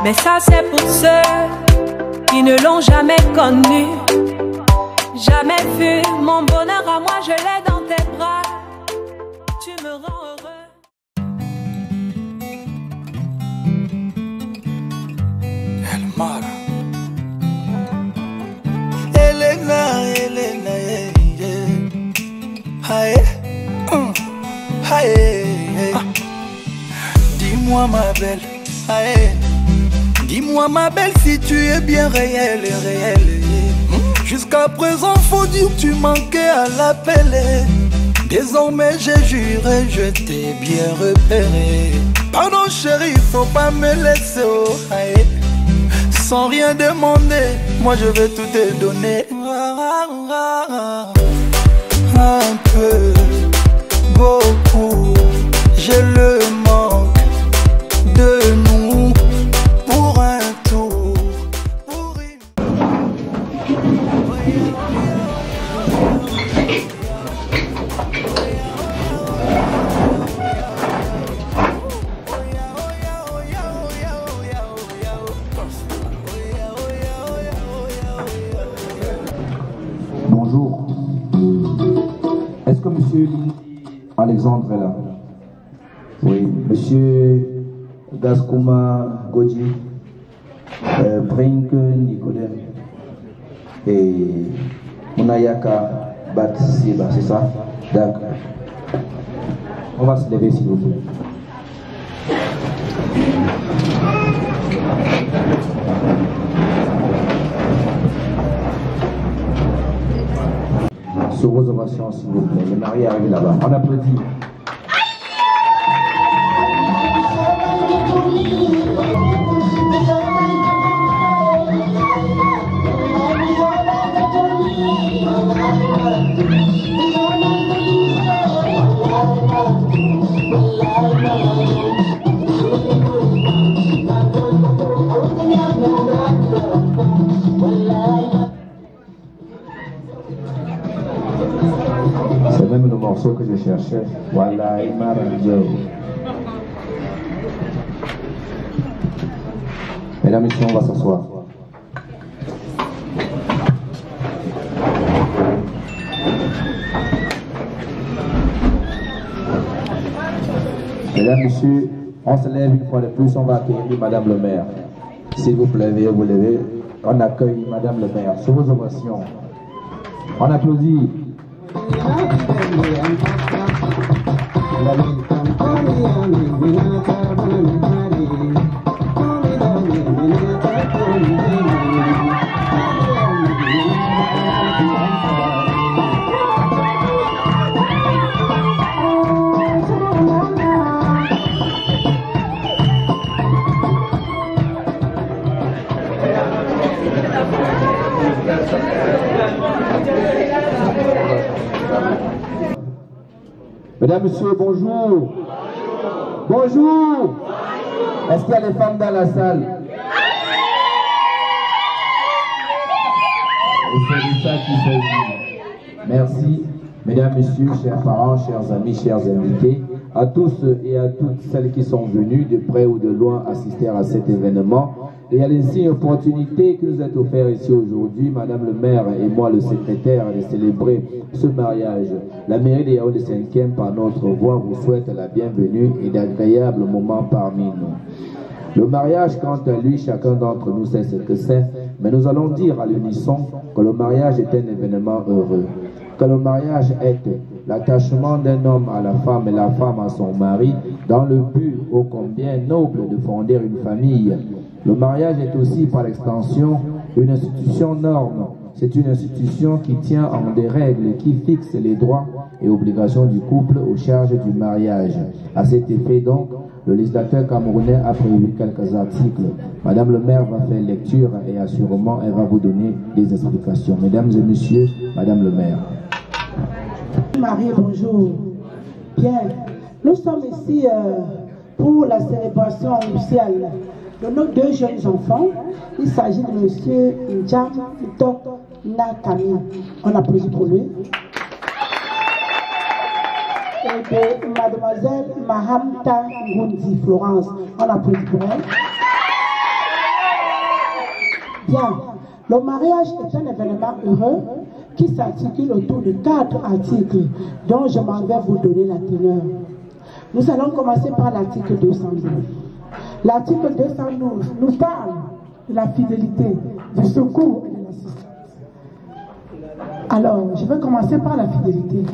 Mais ça c'est pour ceux qui ne l'ont jamais connu, jamais vu. Mon bonheur à moi, je l'ai dans tes bras. Tu me rends heureux. El Mar. Elena, Elena, yeah. Aïe, aïe. Dis-moi ma belle, aïe. Dis-moi ma belle si tu es bien réelle, réelle. Jusqu'à présent faut dire que tu manquais à l'appel. Désormais j'ai juré, je t'ai bien repéré. Pardon chérie, faut pas me laisser oh, aïe. Sans rien demander, moi je vais tout te donner. Un peu, beaucoup, j'ai le manque de nous. Pour un tour, pour une... Bonjour. Est-ce que monsieur Alexandre est là? Oui, monsieur Gaskouma Godji, Brink Nicodème et Munayaka Batsiba, c'est ça? D'accord. On va se lever s'il vous plaît. Sur vos ovations s'il vous plaît. Le mari arrive là-bas. On applaudit. C'est même le morceau que je cherchais. Voilà, il m'a rendu. Mesdames et messieurs, on va s'asseoir. Mesdames et messieurs, on se lève une fois de plus, on va accueillir Madame le maire. S'il vous plaît, veuillez vous lever. On accueille Madame le maire. Sur vos ovations. On applaudit. Mesdames, Messieurs, bonjour. Bonjour. Est-ce qu'il y a des femmes dans la salle? Et c'est de ça qu'il s'agit. Merci, mesdames, messieurs, chers parents, chers amis, chers invités, à tous et à toutes celles qui sont venues de près ou de loin assister à cet événement. Et à l'insigne opportunité que nous est offerte ici aujourd'hui, Madame le maire et moi le secrétaire, de célébrer ce mariage. La mairie de Yaoundé 5e, par notre voix, vous souhaite la bienvenue et d'agréables moments parmi nous. Le mariage, quant à lui, chacun d'entre nous sait ce que c'est, mais nous allons dire à l'unisson que le mariage est un événement heureux, que le mariage est l'attachement d'un homme à la femme et la femme à son mari dans le but ô combien noble de fonder une famille. Le mariage est aussi par extension une institution norme. C'est une institution qui tient en des règles et qui fixe les droits et obligations du couple aux charges du mariage. À cet effet donc, le législateur camerounais a prévu quelques articles. Madame le maire va faire lecture et assurément elle va vous donner des explications. Mesdames et messieurs, Madame le maire. Marie, bonjour. Bien, nous sommes ici pour la célébration nuptiale de nos deux jeunes enfants. Il s'agit de M. Ndjam Tok Nakami. On applaudit pour lui. Et de Mademoiselle Mahamta Ngundi Florence. On applaudit pour elle. Bien, le mariage est un événement heureux qui s'articule autour de 4 articles dont je m'en vais vous donner la teneur. Nous allons commencer par l'article 212. L'article 212 nous parle de la fidélité, du secours et de l'assistance. Alors, je vais commencer par la fidélité.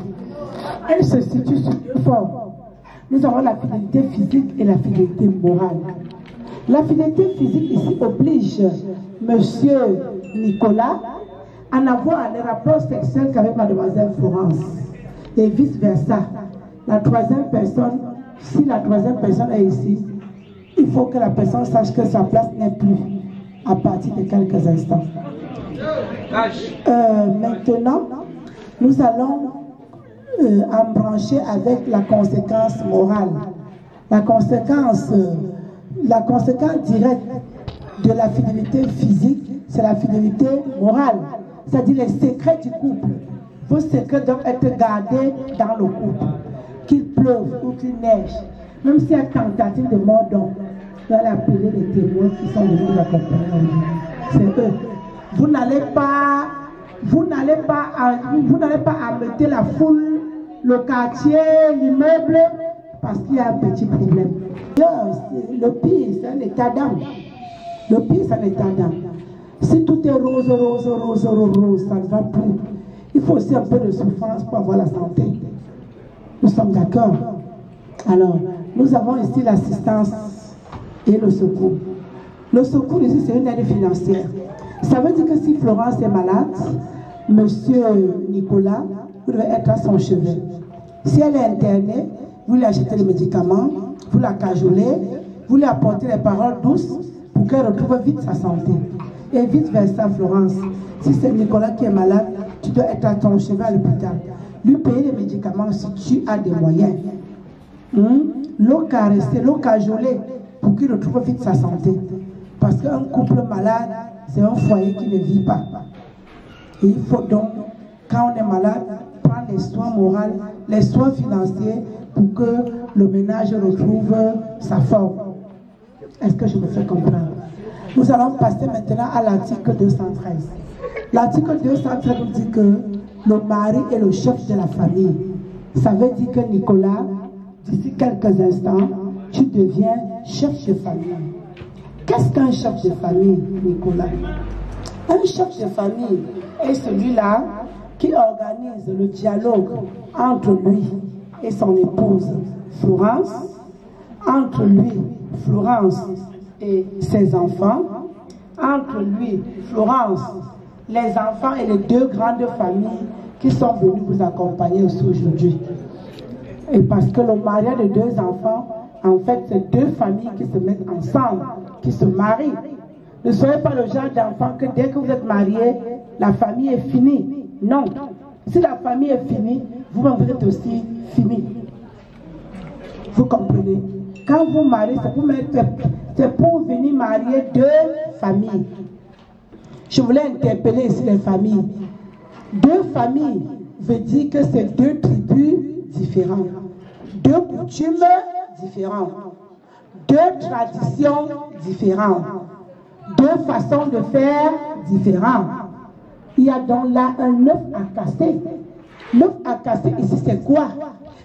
Elle se situe sur 2 formes. Nous avons la fidélité physique et la fidélité morale. La fidélité physique ici oblige Monsieur Nicolas à n'avoir les rapports sexuels qu'avec Mademoiselle Florence. Et vice-versa. La troisième personne, si la troisième personne est ici, il faut que la personne sache que sa place n'est plus à partir de quelques instants. Maintenant, nous allons embrancher avec la conséquence morale. La conséquence directe de la fidélité physique, c'est la fidélité morale. C'est-à-dire les secrets du couple. Vos secrets doivent être gardés dans le couple. Qu'il pleuve ou qu'il neige. Même s'il y a tentative de mort, donc, vous allez appeler les témoins qui sont venus nous accompagner aujourd'hui. C'est eux. Vous n'allez pas amener la foule, le quartier, l'immeuble, parce qu'il y a un petit problème. Le pire, c'est un état d'âme. Le pire, c'est un état d'âme. Si tout est rose, ça ne va plus. Il faut aussi un peu de souffrance pour avoir la santé. Nous sommes d'accord. Alors, nous avons ici l'assistance et le secours. Le secours ici, c'est une aide financière. Ça veut dire que si Florence est malade, Monsieur Nicolas, vous devez être à son chevet. Si elle est internée, vous lui achetez les médicaments, vous la cajolez, vous lui apportez les paroles douces pour qu'elle retrouve vite sa santé. Et vice-versa, Florence. Si c'est Nicolas qui est malade, tu dois être à ton chevet à l'hôpital. Lui payer les médicaments si tu as des moyens. L'eau caressée, l'eau cajolée pour qu'il retrouve vite sa santé. Parce qu'un couple malade, c'est un foyer qui ne vit pas. Et il faut donc, quand on est malade, prendre les soins moraux, les soins financiers pour que le ménage retrouve sa forme. Est-ce que je me fais comprendre? Nous allons passer maintenant à l'article 213. L'article 213 nous dit que le mari est le chef de la famille. Ça veut dire que Nicolas, d'ici quelques instants, tu deviens chef de famille. Qu'est-ce qu'un chef de famille, Nicolas? Un chef de famille est celui-là qui organise le dialogue entre lui et son épouse Florence, entre lui, Florence et ses enfants, entre lui, Florence, les enfants et les 2 grandes familles qui sont venues vous accompagner aussi aujourd'hui. Et parce que le mariage de 2 enfants, en fait, c'est 2 familles qui se mettent ensemble, qui se marient. Ne soyez pas le genre d'enfant que dès que vous êtes mariés, la famille est finie. Non. Si la famille est finie, vous-même vous êtes aussi fini. Vous comprenez? Quand vous mariez, c'est pour venir marier 2 familles. Je voulais interpeller ici les familles. 2 familles veut dire que c'est 2 tribus différentes, 2 coutumes différentes, 2 traditions différentes, 2 façons de faire différentes. Il y a donc là un œuf à casser. L'œuf à casser ici, c'est quoi?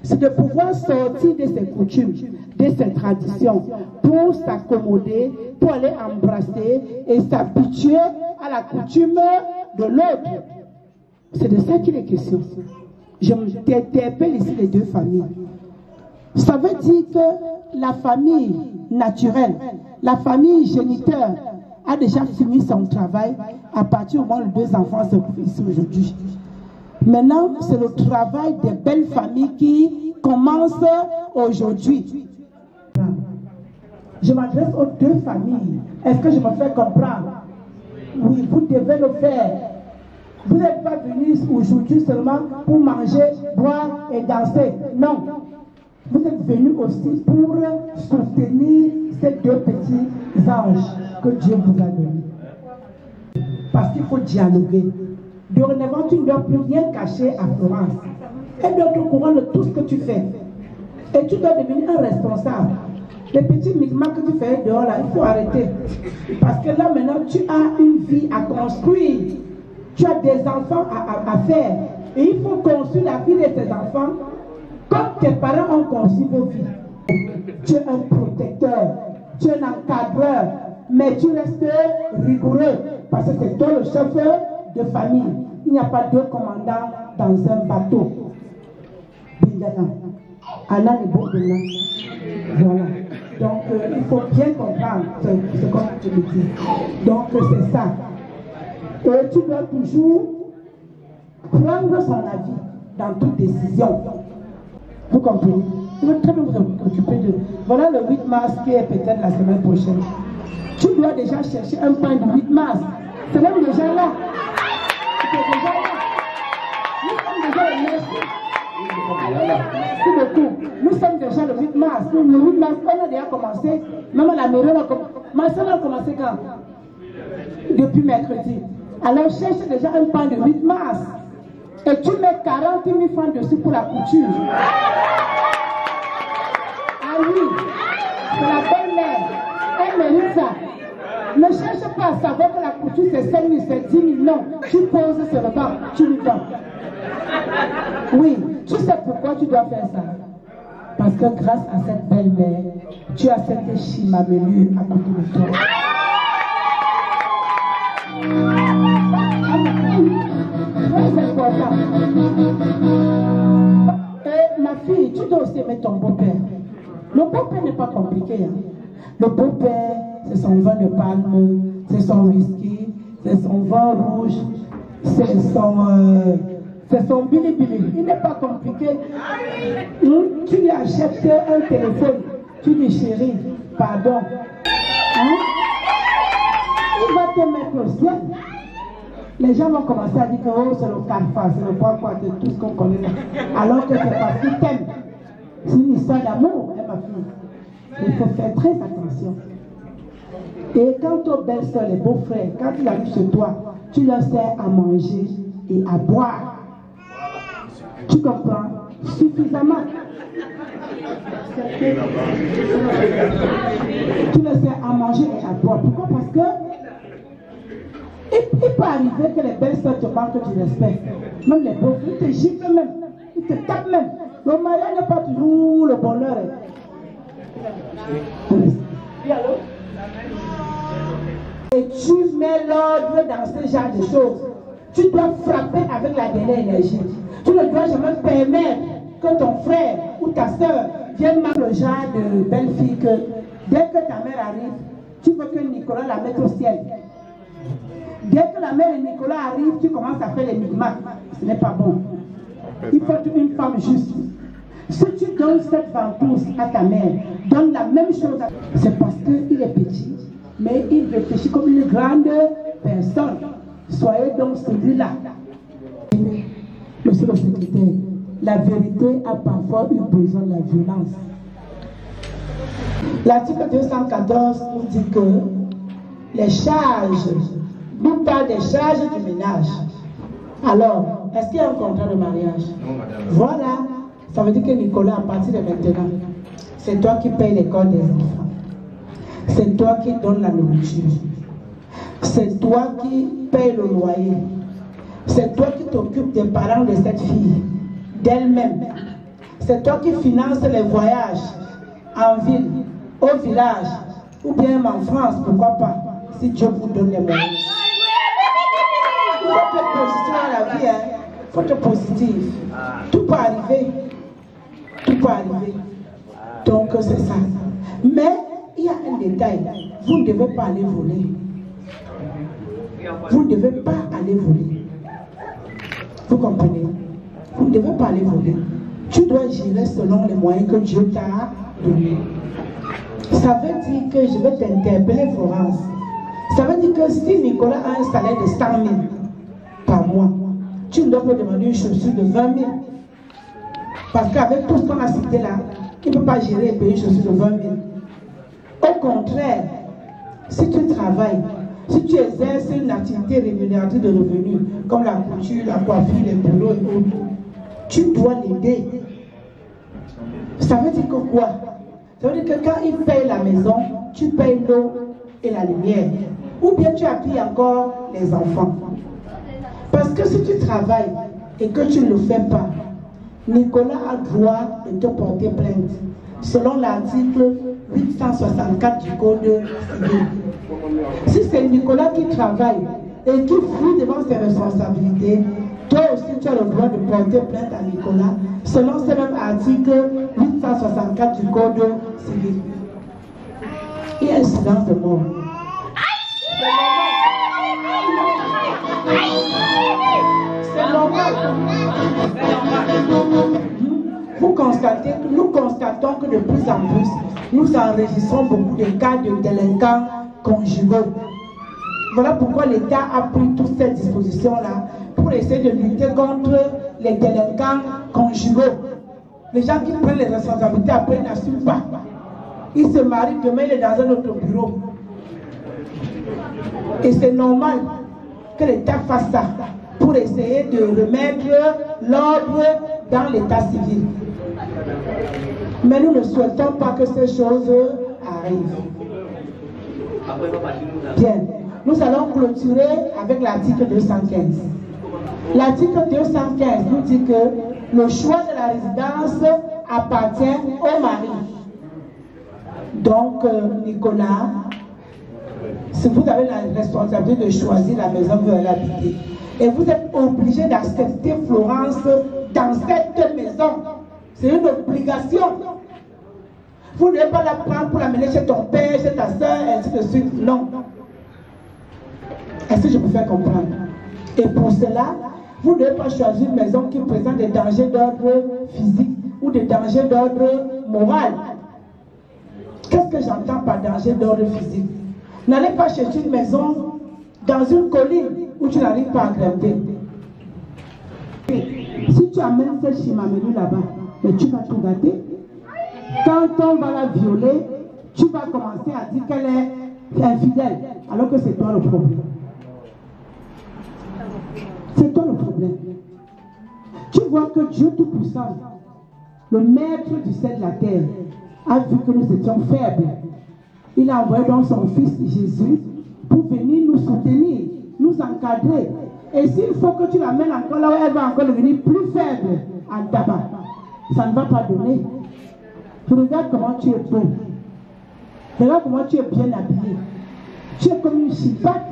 C'est de pouvoir sortir de ses coutumes, de ses traditions, pour s'accommoder, pour aller embrasser et s'habituer à la coutume de l'autre. C'est de ça qu'il est question. je m'interpelle ici les deux familles. Ça veut dire que la famille naturelle, la famille géniteur a déjà fini son travail à partir du moment où les deux enfants se trouvent ici aujourd'hui. Maintenant, c'est le travail des belles familles qui commence aujourd'hui. Je m'adresse aux deux familles. Est-ce que je me fais comprendre? Oui, vous devez le faire. Vous n'êtes pas venus aujourd'hui seulement pour manger, boire et danser. Non. Vous êtes venus aussi pour soutenir ces deux petits anges que Dieu vous a donnés. Parce qu'il faut dialoguer. Dorénavant, tu ne dois plus rien cacher à Florence. Elle doit être au courant de tout ce que tu fais. Et tu dois devenir un responsable. Les petits micmacs que tu fais dehors là, il faut arrêter. Parce que là maintenant, tu as une vie à construire. Tu as des enfants à faire. Et il faut construire la vie de tes enfants comme tes parents ont construit vos vies. Tu es un protecteur, tu es un encadreur, mais tu restes rigoureux. Parce que c'est toi le chef de famille. Il n'y a pas deux commandants dans un bateau. Voilà. Donc, il faut bien comprendre ce qu'on te dit. Donc, c'est ça. Et tu dois toujours prendre son avis dans toute décision. Vous comprenez? Tu veux très bien vous occuper de... Voilà le 8 mars qui est peut-être la semaine prochaine. Tu dois déjà chercher un point du 8 mars. C'est même déjà là. C'est déjà là. Nous sommes déjà le merci. Merci beaucoup. Nous sommes déjà le 8 mars. Le 8 mars, on a déjà commencé. Même à la mairie, on a commencé. Ma soeur a commencé quand? Depuis mercredi. Alors cherche déjà un point de 8 mars. Et tu mets 40 000 francs dessus pour la couture. Ah oui, c'est la belle-mère. Elle mérite ça. Ne cherche pas à savoir que la couture c'est 5 000, c'est 10 000. Non, tu poses sur le banc, tu lui donnes. Oui, tu sais pourquoi tu dois faire ça? Parce que grâce à cette belle-mère, tu as cette chimamelu à côté de toi. Très important. Et ma fille, tu dois aussi aimer ton beau-père. Le beau-père n'est pas compliqué. Hein. Le beau-père, c'est son vin de palme, c'est son whisky, c'est son vin rouge, c'est son bilibili. Il n'est pas compliqué. Tu lui achètes un téléphone, tu dis chérie, pardon. Hein? Il va te mettre au ciel. Les gens vont commencer à dire que oh, c'est le carrefour, c'est le quoi, c'est tout ce qu'on connaît là. Alors que c'est parce qu'il t'aime. C'est une histoire d'amour, hein, ma fille. Il faut faire très attention. Et quant aux belles soeurs, les beaux-frères, quand ils arrivent chez toi, tu leur sers à manger et à boire. Tu comprends? Suffisamment. Tu leur sers à manger et à boire. Pourquoi? Parce que il peut arriver que les belles soeurs te manquent du respect. Même les beaux, ils te giflent même. Ils te tapent même. Le mariage n'est pas toujours le bonheur. Et tu mets l'ordre dans ce genre de choses. Tu dois frapper avec la dernière énergie. Tu ne dois jamais permettre que ton frère ou ta soeur vienne marquer le genre de belle fille que dès que ta mère arrive, tu veux que Nicolas la mette au ciel. Dès que la mère de Nicolas arrive, tu commences à faire les micmacs. Ce n'est pas bon. Il faut une femme juste. Si tu donnes cette ventouse à ta mère, donne la même chose à... C'est parce qu'il est petit, mais il réfléchit comme une grande personne. Soyez donc celui-là. Monsieur le secrétaire, la vérité a parfois eu besoin de la violence. L'article 214 nous dit que les charges, nous parle des charges du ménage. Alors, est-ce qu'il y a un contrat de mariage? Non, madame. Voilà. Ça veut dire que Nicolas, à partir de maintenant, c'est toi qui payes l'école des enfants. C'est toi qui donnes la nourriture. C'est toi qui payes le loyer. C'est toi qui t'occupes des parents de cette fille, d'elle-même. C'est toi qui finances les voyages en ville, au village, ou bien en France, pourquoi pas, si Dieu vous donne les moyens. Il faut te positionner à la vie, hein. faut être positif. Tout peut arriver. Tout peut arriver. Donc c'est ça. Mais il y a un détail. Vous ne devez pas aller voler. Vous ne devez pas aller voler. Vous comprenez? Vous ne devez pas aller voler. Tu dois gérer selon les moyens que Dieu t'a donnés. Ça veut dire que je vais t'interpeller, Florence. Ça veut dire que si Nicolas a un salaire de 100 000 par mois, tu ne dois pas demander une chaussure de 20 000. Parce qu'avec tout ce qu'on a cité là, il ne peut pas gérer et payer une chaussure de 20 000. Au contraire, si tu travailles, si tu exerces une activité rémunératrice de revenus, comme la couture, la coiffure, les boulots et autres, tu dois l'aider. Ça veut dire que quoi? Ça veut dire que quand il paye la maison, tu payes l'eau et la lumière. Ou bien tu appuies encore les enfants. Parce que si tu travailles et que tu ne le fais pas, Nicolas a droit de te porter plainte. Selon l'article 864 du Code civil. Si c'est Nicolas qui travaille et qui fuit devant ses responsabilités, toi aussi tu as le droit de porter plainte à Nicolas selon ce même article 864 du Code civil. Il y a un silence de mort. C'est normal. Nous constatons que de plus en plus, nous enregistrons beaucoup de cas de délinquants conjugaux. Voilà pourquoi l'État a pris toutes ces dispositions-là pour essayer de lutter contre les délinquants conjugaux. Les gens qui prennent les responsabilités après n'assument pas. Ils se marient, demain il est dans un autre bureau. Et c'est normal que l'État fasse ça pour essayer de remettre l'ordre dans l'État civil. Mais nous ne souhaitons pas que ces choses arrivent. Bien, nous allons clôturer avec l'article 215. L'article 215 nous dit que le choix de la résidence appartient au mari. Donc, Nicolas, si vous avez la responsabilité de choisir la maison que vous allez habiter, et vous êtes obligé d'accepter Florence dans cette maison, c'est une obligation. Vous ne devez pas la prendre pour l'amener chez ton père, chez ta soeur, et ainsi de suite. Non. Est-ce que je peux faire comprendre? Et pour cela, vous ne devez pas choisir une maison qui présente des dangers d'ordre physique ou des dangers d'ordre moral. Qu'est-ce que j'entends par danger d'ordre physique? N'allez pas chercher une maison dans une colline où tu n'arrives pas à grimper. Si tu amènes cette Chimameni là-bas, mais tu vas tout gâter. Quand on va la violer, tu vas commencer à dire qu'elle est infidèle, alors que c'est toi le problème. C'est toi le problème. Tu vois que Dieu Tout-Puissant, le maître du ciel de la terre, a vu que nous étions faibles. Il a envoyé donc son fils Jésus pour venir nous soutenir, nous encadrer. Et s'il faut que tu l'amènes encore là où elle va encore devenir plus faible en tabac, ça ne va pas donner. Tu regardes comment tu es beau. Regarde comment tu es bien habillé. Tu es comme une chipatte.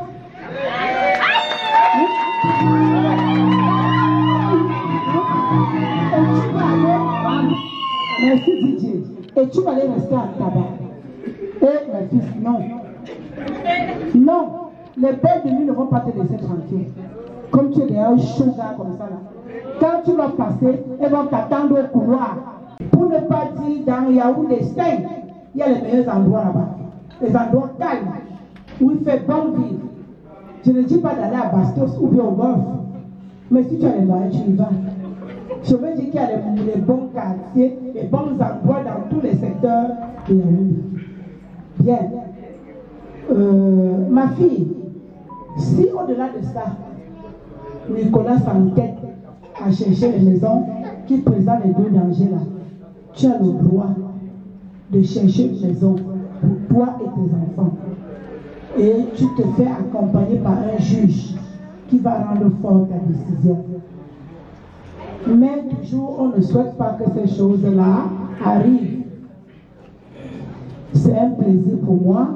Et tu vas aller. Merci Didier. Et tu vas aller rester en tabac. Et mes fils, non. Non. Les pères de nuit ne vont pas te laisser tranquille. Comme tu es derrière un sugar comme ça là. Quand tu vas passer, elles vont t'attendre au couloir. Pour ne pas dire dans Yaoundé, il y a les meilleurs endroits là-bas. Les endroits calmes, où il fait bon vivre. Je ne dis pas d'aller à Bastos ou bien au golf. Mais si tu as les moyens, tu y vas. Je veux dire qu'il y a les bons quartiers, les bons endroits dans tous les secteurs de Yaoundé. Bien. Ma fille, si au-delà de ça, Nicolas s'entête à chercher les maisons qui présentent les deux dangers là, tu as le droit de chercher une maison pour toi et tes enfants. Et tu te fais accompagner par un juge qui va rendre forte ta décision. Mais toujours, on ne souhaite pas que ces choses-là arrivent. C'est un plaisir pour moi,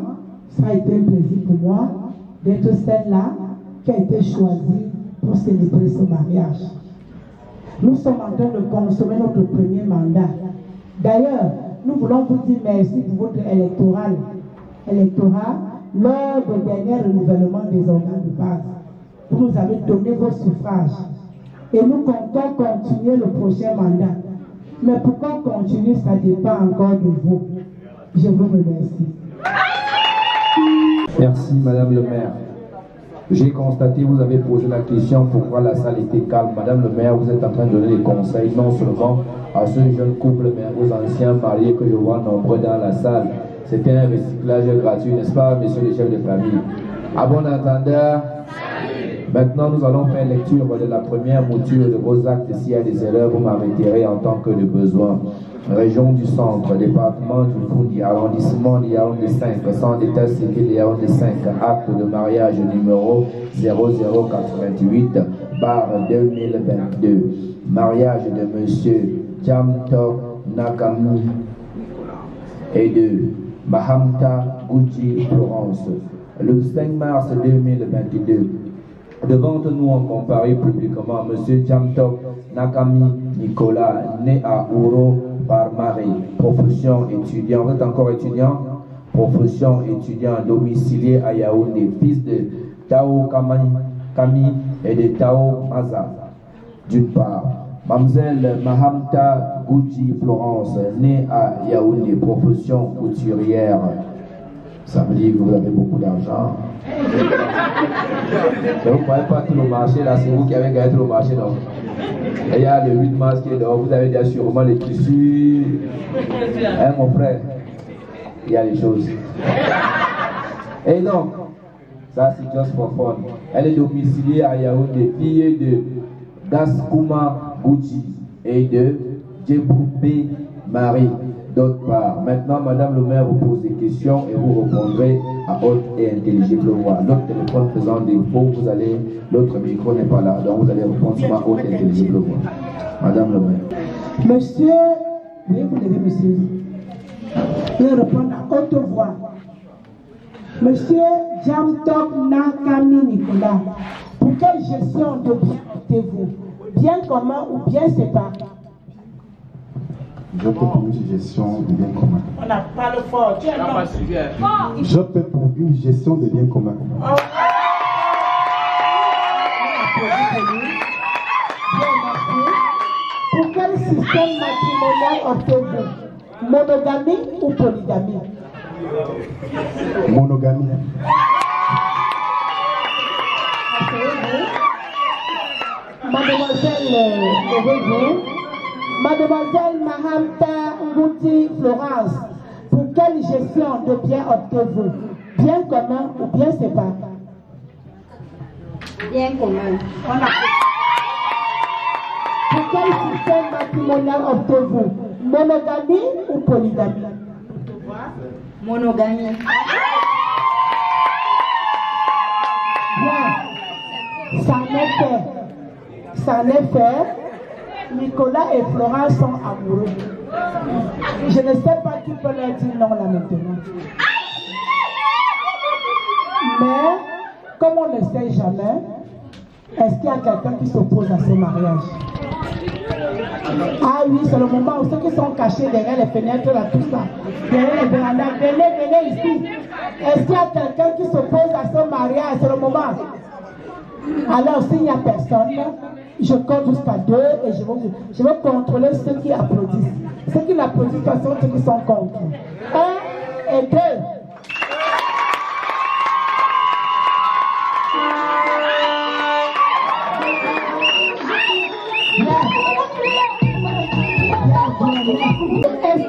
ça a été un plaisir pour moi d'être celle-là qui a été choisie pour célébrer ce mariage. Nous sommes en train de consommer notre premier mandat. D'ailleurs, nous voulons vous dire merci pour votre électorat lors du dernier renouvellement des organes de base. Vous nous avez donné vos suffrages. Et nous comptons continuer le prochain mandat. Mais pourquoi continuer, ça dépend encore de vous. Je vous remercie. Merci, Madame le maire. J'ai constaté, vous avez posé la question pourquoi la salle était calme. Madame le maire, vous êtes en train de donner des conseils, non seulement à ce jeune couple, mais aux anciens mariés que je vois nombreux dans la salle. C'était un recyclage gratuit, n'est-ce pas, messieurs les chefs de famille? À bon entendeur, maintenant nous allons faire lecture de la première mouture de vos actes. S'il y a des erreurs, vous m'arrêterez en tant que de besoin. Région du centre, département du Foundi, arrondissement de Yaoundé 5, centre d'état civil de Yaoundé 5, acte de mariage numéro 0088/2022. Mariage de monsieur Jamtok Nakami et de Mahamta Gucci Florence, le 5 mars 2022. Devant nous, on comparait publiquement monsieur Jamtok Nakami Nicolas, né à Ouro par Marie, profession étudiant. Vous êtes encore étudiant? Profession étudiant, domicilié à Yaoundé, fils de Tao Kami et de Tao Maza. D'une part, Mademoiselle Mahamta Gucci Florence, née à Yaoundé, profession couturière. Ça veut dire que vous avez beaucoup d'argent. Vous ne croyez pas tout le marché là, c'est vous qui avez gagné tout le marché, non? Et il y a le 8 mars qui est dehors, vous avez déjà sûrement les tissus. Hein, mon frère? Il y a les choses. Et donc, ça c'est just for fun. Elle est domiciliée à Yaoundé, fille de Gaskouma Gucci et de Djeboubé Marie. D'autre part, maintenant, Madame le maire vous pose des questions et vous répondrez à haute et intelligible voix. L'autre téléphone faisant défaut, l'autre micro n'est pas là, donc vous allez répondre à haute et intelligible voix. Madame le maire. Monsieur, veuillez vous lever, monsieur. Je vais répondre à haute voix. Monsieur Jamtok Nakami Nicolas, pour quelle gestion de bien optez-vous? Bien commun ou bien séparé? J'opte pour une gestion de biens communs. On n'a pas le fort. J'opte pour une gestion de biens communs. Pour quel système matrimonial optez-vous? Monogamie ou polygamie? Monogamie. Mademoiselle Mahamta Ngouti Florence, pour quelle gestion de biens optez-vous? Bien commun ou bien séparé? Bien commun. Pour quel système matrimonial optez-vous? Monogamie ou polygamie? Monogamie. Bien. Ça en est fait. Nicolas et Florence sont amoureux. Je ne sais pas qui peut leur dire non là maintenant. Mais, comme on ne sait jamais, est-ce qu'il y a quelqu'un qui s'oppose à ce mariage? Ah oui, c'est le moment où ceux qui sont cachés derrière les fenêtres, là, tout ça, derrière les vérandas, venez ici. Est-ce qu'il y a quelqu'un qui s'oppose à ce mariage? C'est le moment. Alors, s'il n'y a personne, je compte jusqu'à 2 et je vais contrôler ceux qui applaudissent. Ceux qui n'applaudissent pas sont ceux qui sont contre. 1 et 2.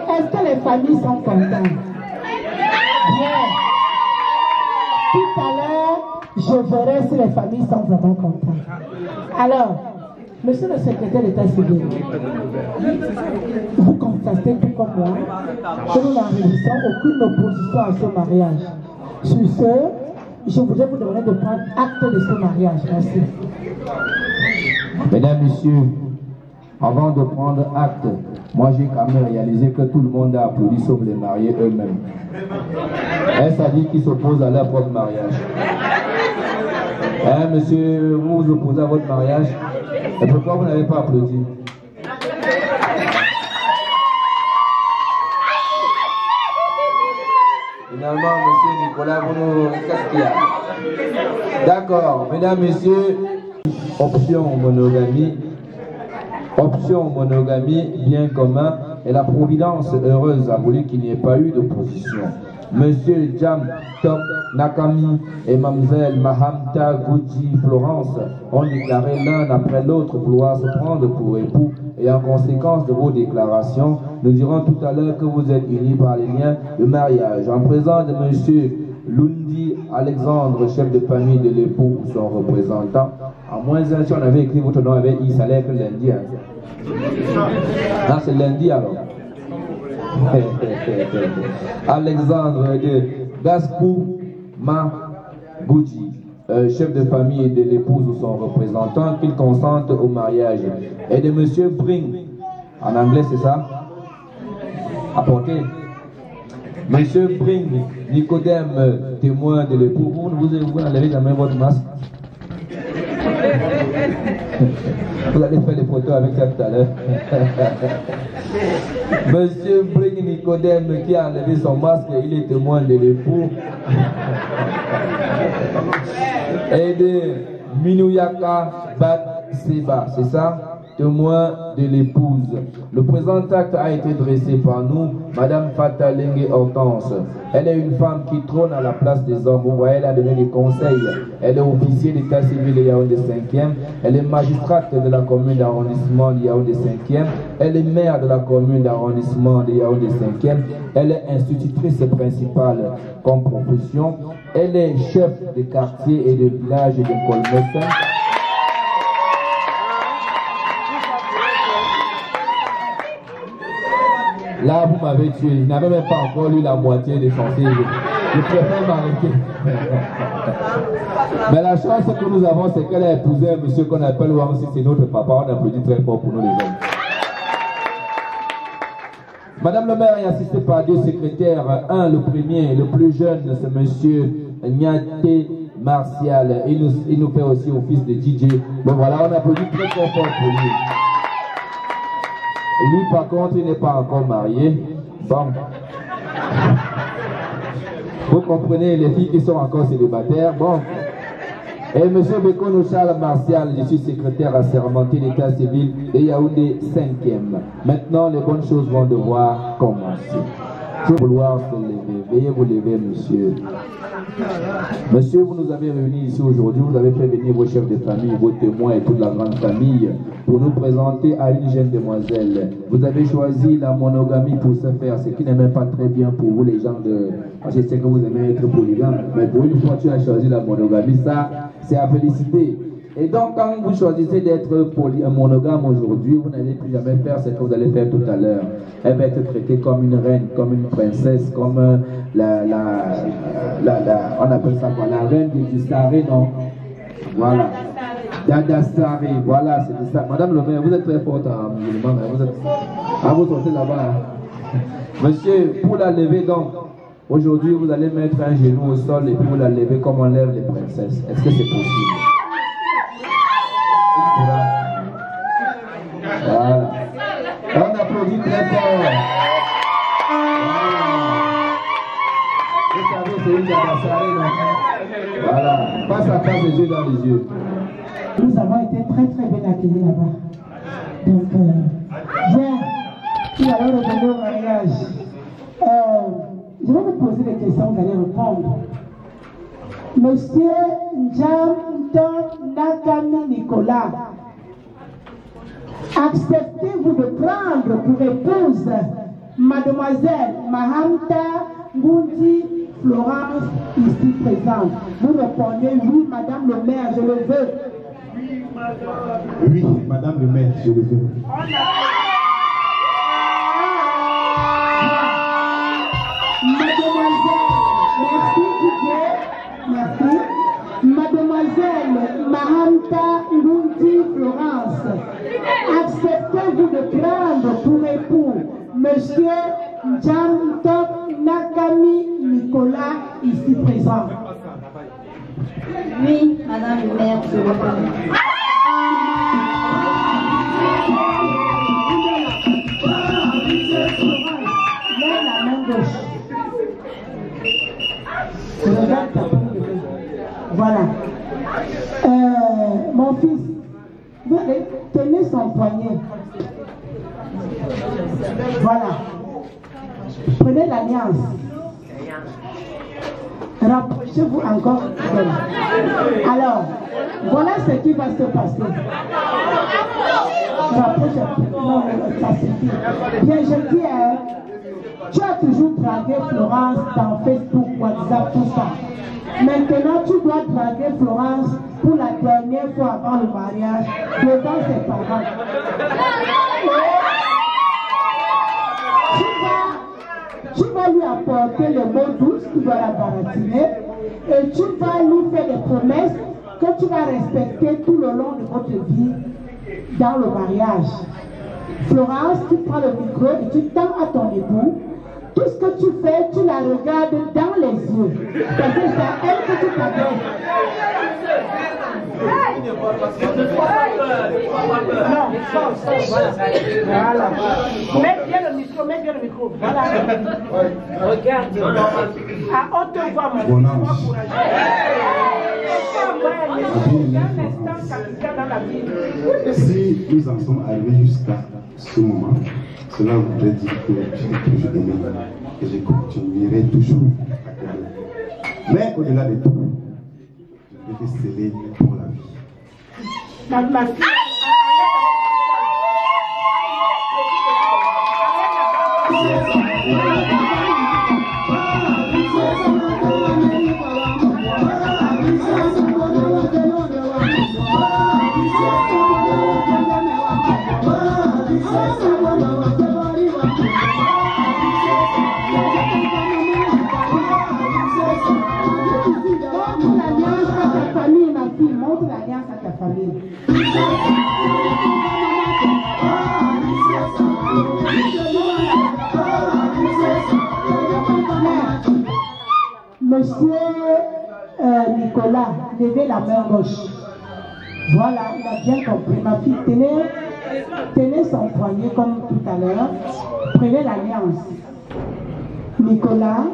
Est-ce que les familles sont contentes? Bien. Tout à l'heure, je verrai si les familles sont vraiment contentes. Alors, monsieur le secrétaire d'État civil, vous constatez tout comme moi que nous n'enregistrons aucune opposition à ce mariage. Sur ce, je voudrais vous demander de prendre acte de ce mariage. Merci. Mesdames, Messieurs, avant de prendre acte, moi j'ai quand même réalisé que tout le monde a applaudi sauf les mariés eux-mêmes. Est-ce à dire qu'ils s'opposent à leur propre mariage? Hein, monsieur, vous vous opposez à votre mariage. Et pourquoi vous n'avez pas applaudi? Finalement, monsieur Nicolas, qu'est-ce qu'il y a? D'accord, mesdames, messieurs, option monogamie, bien commun, et la providence heureuse a voulu qu'il n'y ait pas eu d'opposition. Monsieur Jam Top Nakami et mademoiselle Mahamta Gucci Florence ont déclaré l'un après l'autre vouloir se prendre pour époux, et en conséquence de vos déclarations, nous dirons tout à l'heure que vous êtes unis par les liens de mariage. En présence de monsieur Lundi Alexandre, chef de famille de l'époux, son représentant, à moins d'un, si on avait écrit votre nom avec I, ça allait être lundi. Hein. Ah, c'est lundi alors. Alexandre de Gaskou Maguchi, chef de famille de l'épouse ou son représentant, qu'il consente au mariage. Et de monsieur Bring, en anglais c'est ça? Apportez. Monsieur Bring, Nicodème, témoin de l'époux. Vous n'enlevez jamais votre masque. Vous allez faire des photos avec ça tout à l'heure. Monsieur Bring Nicodème qui a enlevé son masque, il est témoin de l'époux. Et de Minuyaka Batseba, c'est ça? Témoin de l'épouse. Le présent acte a été dressé par nous, Madame Fatalengue Hortense. Elle est une femme qui trône à la place des hommes. Vous voyez, elle a donné des conseils. Elle est officier d'état civil de Yaoundé 5e. Elle est magistrate de la commune d'arrondissement de Yaoundé 5e. Elle est maire de la commune d'arrondissement de Yaoundé 5e. Elle est institutrice principale comme profession. Elle est chef de quartier et de village de Colmessin. Là, vous m'avez tué. Je n'avais même pas encore lu la moitié des chansons. Je préfère m'arrêter. Mais la chance que nous avons, c'est qu'elle a épousé un monsieur qu'on appelle Wang. Si c'est notre papa, on applaudit très fort pour nous les hommes. Madame le maire est assistée par deux secrétaires. Un, le premier, le plus jeune, c'est monsieur Niaté Martial. Il nous fait aussi office de DJ. Bon voilà, on applaudit très fort pour lui. Lui, par contre, il n'est pas encore marié. Bon. Vous comprenez, les filles qui sont encore célibataires. Bon. Et M. Bekono Charles Martial, je suis secrétaire assermenté d'état civil de Yaoundé 5e. Maintenant, les bonnes choses vont devoir commencer. Il faut vouloir se lever. Veuillez vous lever, monsieur. Monsieur, vous nous avez réunis ici aujourd'hui, vous avez fait venir vos chefs de famille, vos témoins et toute la grande famille pour nous présenter à une jeune demoiselle. Vous avez choisi la monogamie pour ce faire, ce qui n'est même pas très bien pour vous les gens de... Je sais que vous aimez être polygame, mais pour une fois tu as choisi la monogamie, ça c'est à féliciter. Et donc quand vous choisissez d'être monogame aujourd'hui, vous n'allez plus jamais faire ce que vous allez faire tout à l'heure. Elle va être traitée comme une reine, comme une princesse, comme on appelle ça quoi, la reine du Saré, non? Voilà. Dada Saré, voilà, c'est ça. Madame le maire, vous êtes très forte en musulman, vous êtes... Ah, vous sortez là-bas. Monsieur, pour la lever donc, aujourd'hui vous allez mettre un genou au sol et puis vous la levez comme on lève les princesses. Est-ce que c'est possible? Voilà. On applaudit très fort. Vous savez, c'est une Dadassaré, non? Voilà. Face à face, les yeux dans les yeux. Nous avons été très très bien accueillis là-bas. Donc, bien, puis alors le au mariage. Je vais vous poser des questions, vous allez répondre. Monsieur Njamton Nakami Nicolas, acceptez-vous de prendre pour épouse mademoiselle Mahamta Ngundi Florence ici présente? Vous répondez oui, madame le maire, je le veux. Oui, madame le maire, je le veux. Mademoiselle, merci Didier, merci. Mademoiselle Mahamta Ngundi Florence, acceptez-vous de prendre pour époux monsieur Njamtok Nakami Nicolas ici présent? Oui, Madame le maire, je le connais. Lève la main gauche. Regarde ta main gauche. Voilà. Mon fils, tenez son poignet. Voilà. Prenez l'alliance. Rapprochez-vous encore. Alors, voilà ce qui va se passer. Rapprochez-vous. Non, ça suffit. Bien, je dis, tu as toujours dragué Florence dans Facebook, WhatsApp, tout ça. Maintenant, tu dois draguer Florence pour la dernière fois avant le mariage, devant ses parents. Tu vas lui apporter le mot doux, tu dois la baratiner, et tu vas lui faire des promesses que tu vas respecter tout le long de votre vie dans le mariage. Florence, tu prends le micro et tu tends à ton époux. Tout ce que tu fais, tu la regardes dans les yeux. Parce que c'est à elle que tu t'adresses. Non, voilà. Mets bien le micro, mets bien le micro. Voilà. Regarde. À haute voix, mon Bon fils, ange. Si nous en sommes arrivés jusqu'à ce moment, cela voudrait dire que j'ai toujours aimé et je continuerai toujours à aimer. Mais au-delà de tout, je vais te sceller pour la vie. Ma fille. Montre l'alliance à ta famille. Monsieur Nicolas, levez la main gauche. Voilà, il a bien compris. Ma fille, tenez son poignet comme tout à l'heure. Prenez l'alliance. Nicolas,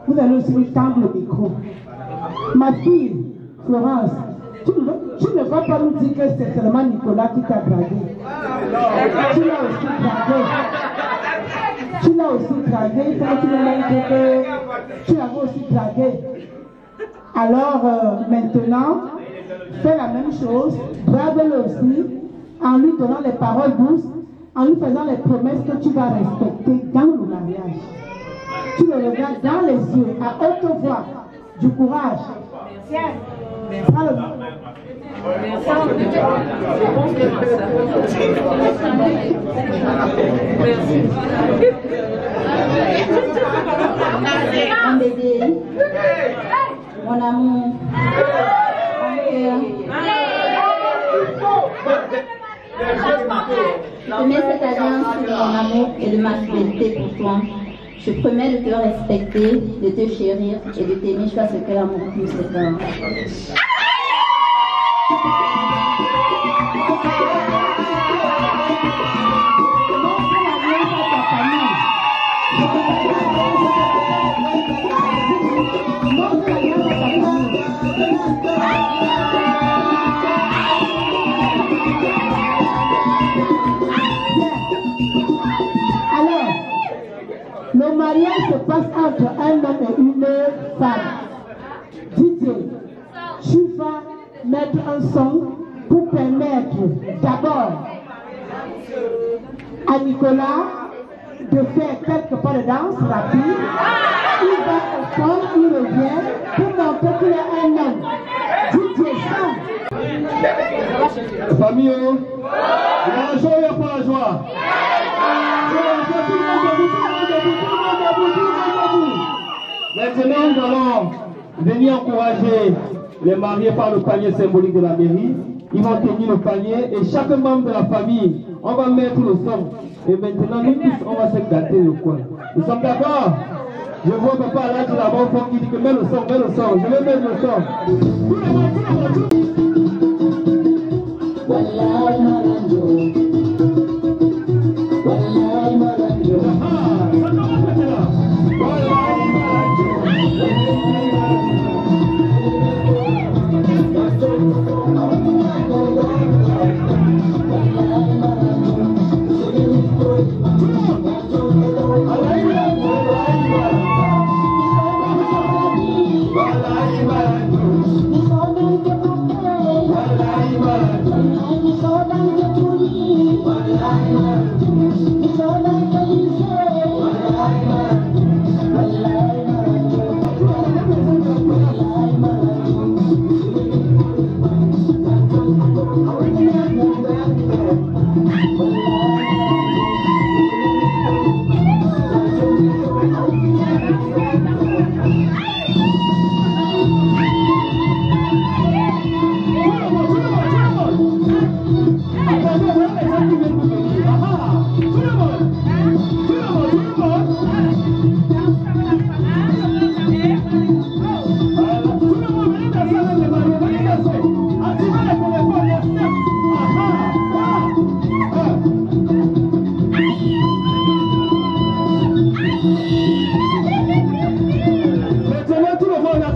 vous allez aussi lui tendre le micro. Ma fille, Florence, tu ne vas pas nous dire que c'est seulement Nicolas qui t'a dragué. Tu l'as aussi dragué. Tu l'as aussi dragué. Il faut que tu me montres que tu l'avais aussi dragué. Alors maintenant, fais la même chose. Drague-le aussi en lui donnant les paroles douces, en lui faisant les promesses que tu vas respecter dans le mariage. Tu le regardes dans les yeux, à haute voix, du courage. Tiens, prends le mot. Mon bébé, mon amour, mon cœur. Je mets cette alliance sur mon amour et de ma fidélité pour toi. Je promets de te respecter, de te chérir et de t'aimer jusqu'à ce que l'amour nous sépare. Le mariage se passe entre un homme et une femme. Didier, tu vas mettre un son pour permettre d'abord à Nicolas de faire quelques pas de danse rapide. Il va au fond, il revient pour montrer qu'il est un homme. Didier, chante. Famille, la joie, il n'y a pas la joie. Maintenant, nous allons venir encourager les mariés par le panier symbolique de la mairie. Ils vont tenir le panier et chaque membre de la famille, on va mettre le son. Et maintenant, nous tous, on va se gâter le coin. Nous sommes d'accord? Je vois papa là, tu l'as bon fond qui dit que mets le son, mets le son. Je vais mettre le son.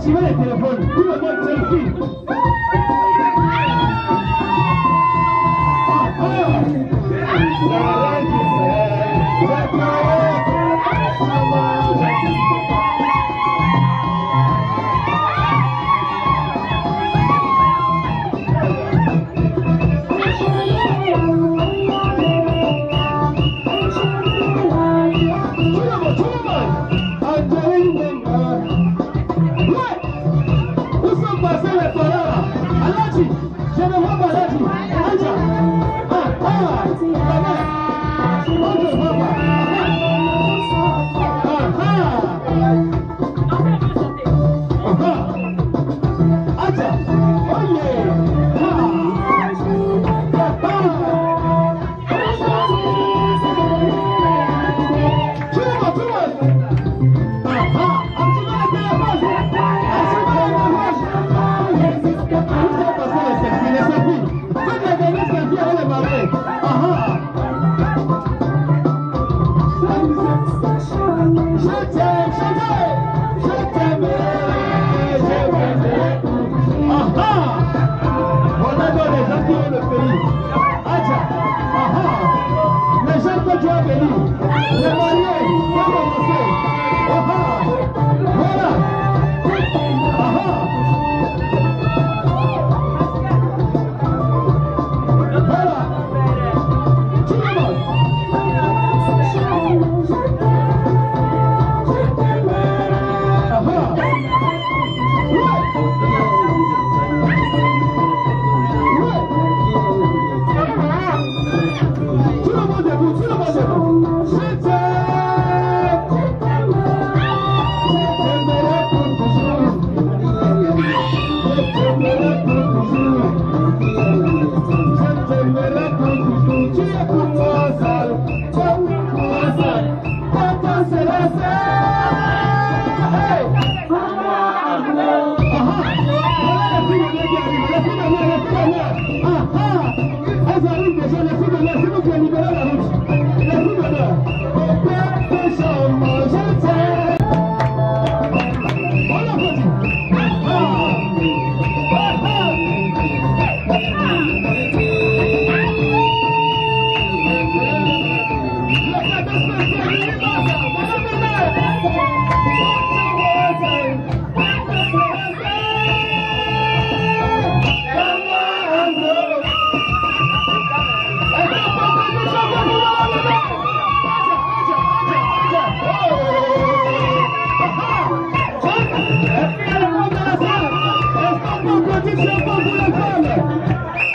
activer les téléphones. Tout le monde selfie.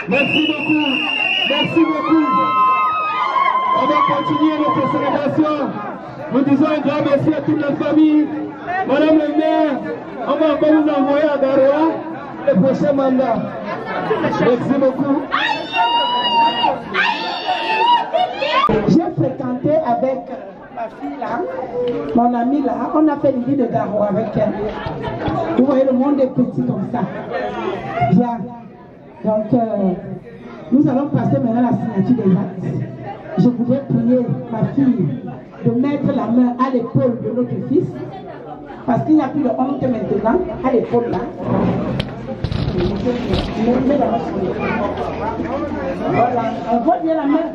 Merci beaucoup. Merci beaucoup. On va continuer notre célébration. Nous disons un grand merci à toute la famille. Madame le maire, on va encore vous envoyer à Garoua le prochain mandat. Merci beaucoup. J'ai fréquenté avec ma fille là, mon amie là, on a fait une vie de Garoua avec elle. Vous voyez, le monde est petit comme ça. Bien. Donc, nous allons passer maintenant à la signature des actes. Je voudrais prier ma fille de mettre la main à l'épaule de notre fils, parce qu'il n'y a plus de honte maintenant, à l'épaule là. Voilà, on voit bien la main.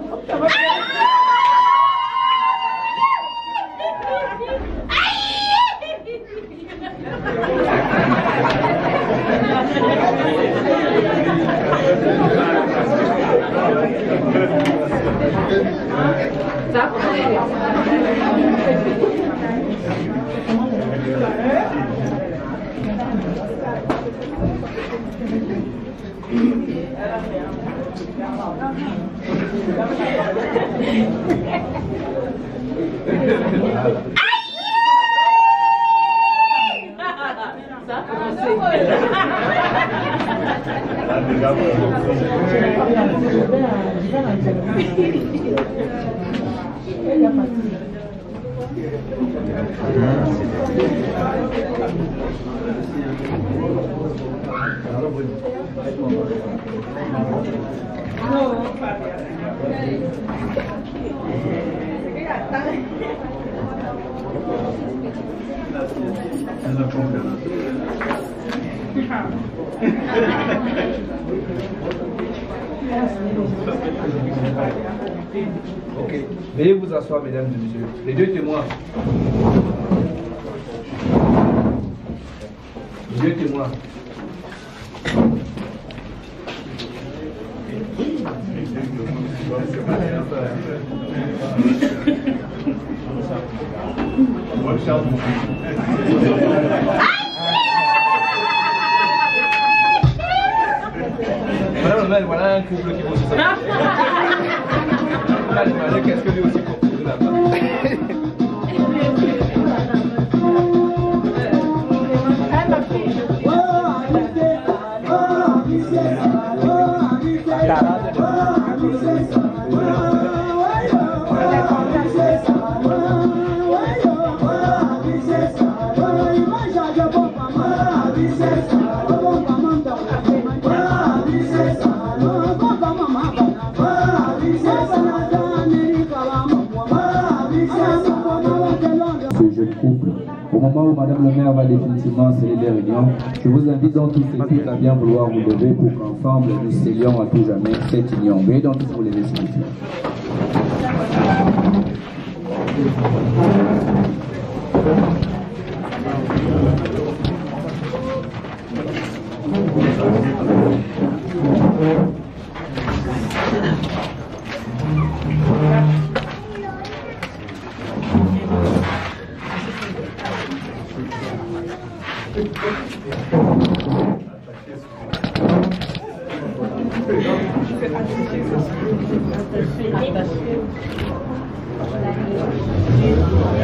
No. Ok. Veuillez vous asseoir, mesdames et messieurs. Les deux témoins. Les deux témoins. Madame le maire, voilà un couple qui pose ça. Là, je me demandais qu'est-ce que lui aussi propose là-bas. Au moment où Madame le maire va définitivement sceller les réunions, je vous invite donc tous et toutes à bien vouloir vous lever pour qu'ensemble nous scellions à tout jamais cette union. Veuillez donc tous vous lever s'il vous plaît.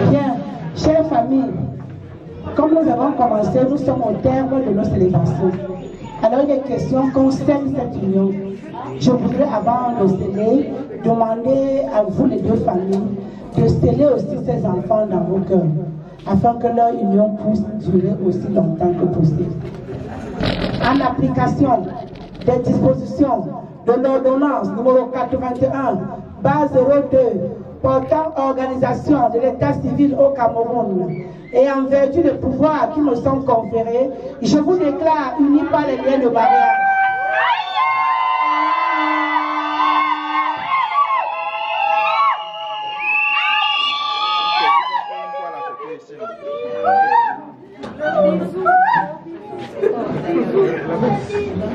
Bien, chère famille, comme nous avons commencé, nous sommes au terme de nos célébrations. Alors il est question qu'on scelle cette union. Je voudrais, avant de sceller, demander à vous les deux familles de sceller aussi ces enfants dans vos cœurs, afin que leur union puisse durer aussi longtemps que possible. En application des dispositions de l'ordonnance numéro 81, base 02, portant organisation de l'état civil au Cameroun, et en vertu des pouvoirs qui me sont conférés, je vous déclare unis par les liens de mariage.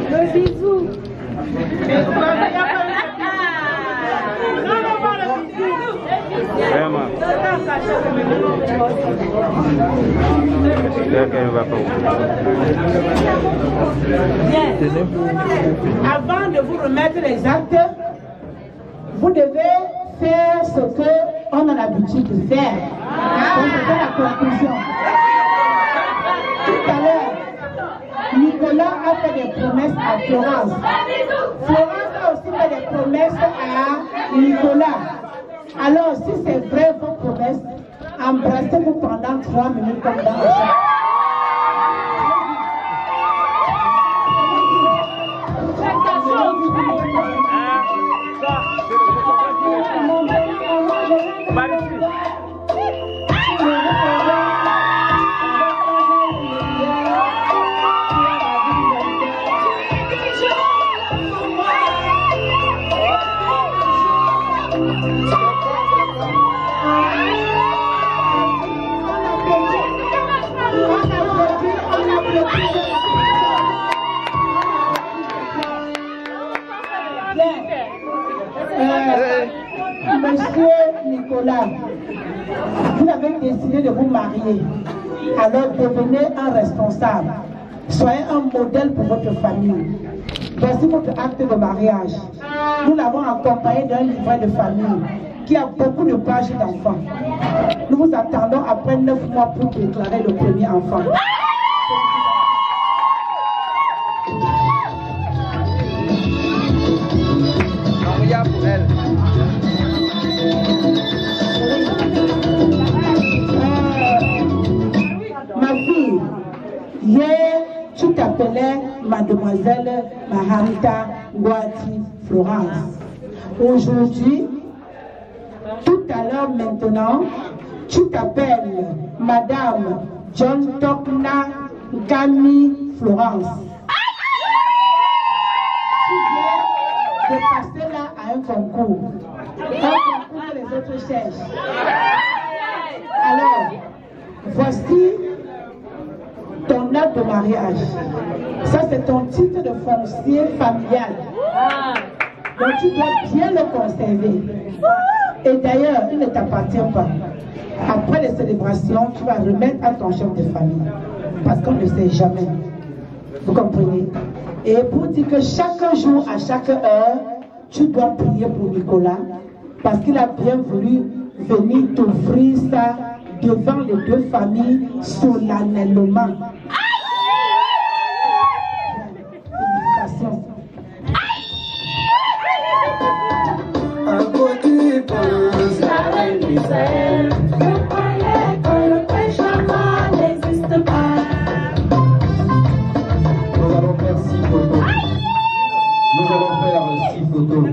Le bisou. Vraiment. Avant de vous remettre les actes, vous devez faire ce qu'on a l'habitude de faire. Donc c'est la conclusion. Tout à l'heure, Nicolas a fait des promesses à Florence. Florence a aussi fait des promesses à Nicolas. Alors, si c'est vrai vos promesses, embrassez-vous pendant 3 minutes comme dans le chat. Monsieur Nicolas, vous avez décidé de vous marier, alors devenez un responsable. Soyez un modèle pour votre famille. Voici votre acte de mariage. Nous l'avons accompagné d'un livret de famille qui a beaucoup de pages d'enfants. Nous vous attendons après 9 mois pour déclarer le premier enfant. Maria pour elle. Ma fille, hier, tu t'appelais Mademoiselle Mahamita Ngwati Florence. Aujourd'hui, tout à l'heure maintenant, tu t'appelles Madame John Tokna Camille Florence. Qui vient de passer là à un concours. Un concours que les autres cherchent. Alors, voici ton acte de mariage. Ça, c'est ton titre de foncier familial. Donc, tu dois bien le conserver. Et d'ailleurs, il ne t'appartient pas. Après les célébrations, tu vas remettre à ton chef de famille. Parce qu'on ne sait jamais. Vous comprenez? Et pour dire que chaque jour, à chaque heure, tu dois prier pour Nicolas. Parce qu'il a bien voulu venir t'offrir ça devant les deux familles solennellement. Félicitations. À quoi tu penses, la reine d'Israël? Je croyais que le péchement n'existe pas. Nous allons faire 6 photos. Nous allons faire 6 photos.